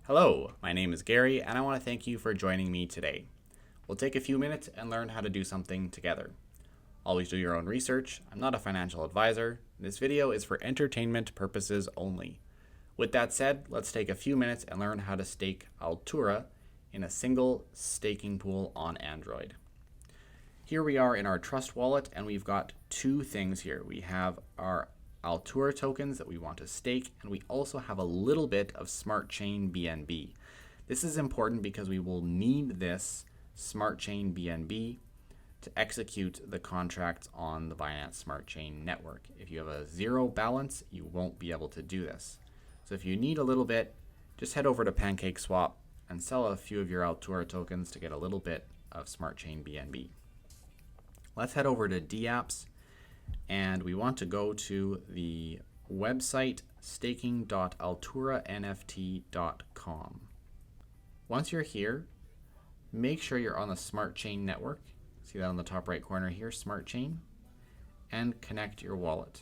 Hello, my name is Gary, and I want to thank you for joining me today. We'll take a few minutes and learn how to do something together. Always do your own research. I'm not a financial advisor. This video is for entertainment purposes only. With that said, let's take a few minutes and learn how to stake Altura in a single staking pool on Android. Here we are in our Trust wallet, and we've got two things here. We have our Altura tokens that we want to stake, and we also have a little bit of Smart Chain BNB. This is important because we will need this Smart Chain BNB to execute the contracts on the Binance Smart Chain network. If you have a zero balance, you won't be able to do this. So if you need a little bit, just head over to PancakeSwap and sell a few of your Altura tokens to get a little bit of Smart Chain BNB. Let's head over to dApps, and we want to go to the website staking.alturanft.com. Once you're here, make sure you're on the Smart Chain network. See that on the top right corner here, Smart Chain, and connect your wallet.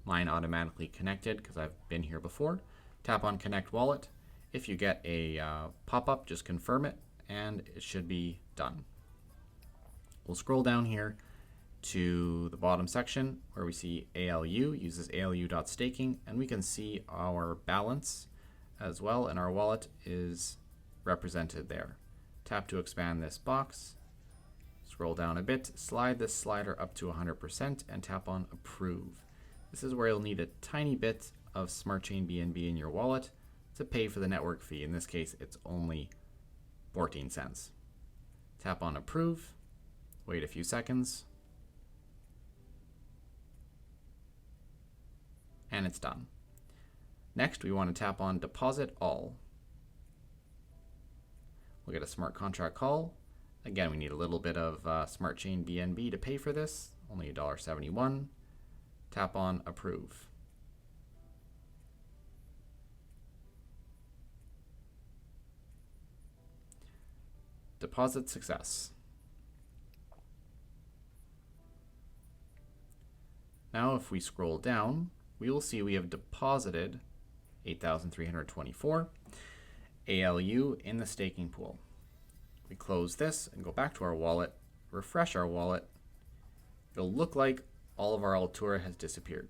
Mine automatically connected because I've been here before. Tap on Connect Wallet. If you get a pop-up, just confirm it, and it should be done. We'll scroll down here to the bottom section where we see ALU, uses ALU.staking, and we can see our balance as well, and our wallet is represented there. Tap to expand this box, scroll down a bit, slide this slider up to 100%, and tap on Approve. This is where you'll need a tiny bit of Smart Chain BNB in your wallet to pay for the network fee. In this case, it's only 14 cents. Tap on Approve, wait a few seconds, and it's done. Next, we want to tap on Deposit All. We'll get a smart contract call. Again, we need a little bit of Smart Chain BNB to pay for this, only $1.71. Tap on Approve. Deposit success. Now if we scroll down, we will see we have deposited 8,324 ALU in the staking pool. We close this and go back to our wallet, refresh our wallet. It'll look like all of our Altura has disappeared.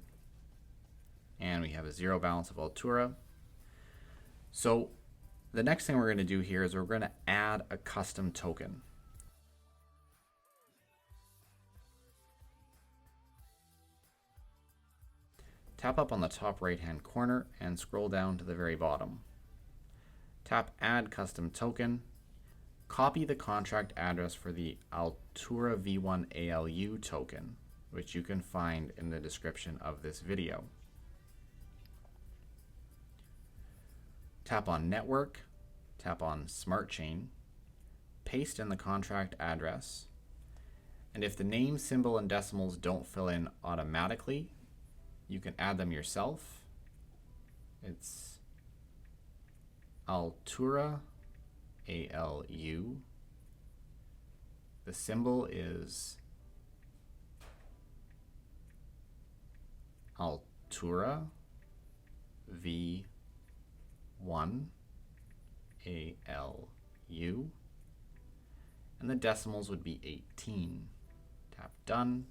And we have a zero balance of Altura. So the next thing we're going to do here is we're going to add a custom token. Tap up on the top right hand corner and scroll down to the very bottom. Tap Add Custom Token. Copy the contract address for the Altura V1 ALU token, which you can find in the description of this video. Tap on Network, tap on Smart Chain, paste in the contract address, and if the name, symbol, and decimals don't fill in automatically, you can add them yourself. It's Altura ALU. The symbol is Altura V1 ALU, and the decimals would be 18. Tap Done,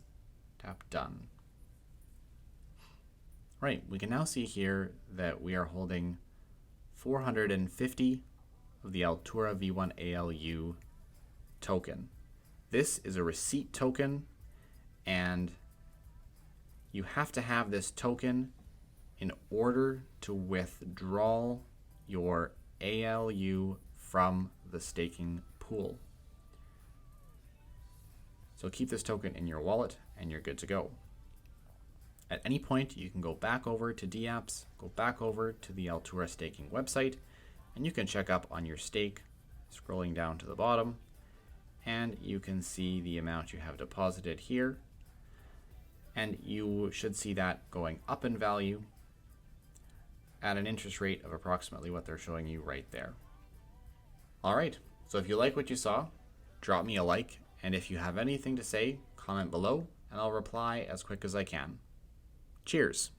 tap Done. Right, we can now see here that we are holding 450 of the Altura V1 ALU token. This is a receipt token, and you have to have this token in order to withdraw your ALU from the staking pool. So keep this token in your wallet and you're good to go. At any point, you can go back over to dApps, go back over to the Altura staking website, and you can check up on your stake, scrolling down to the bottom, and you can see the amount you have deposited here, and you should see that going up in value at an interest rate of approximately what they're showing you right there. All right, so if you like what you saw, drop me a like, and if you have anything to say, comment below, and I'll reply as quick as I can. Cheers.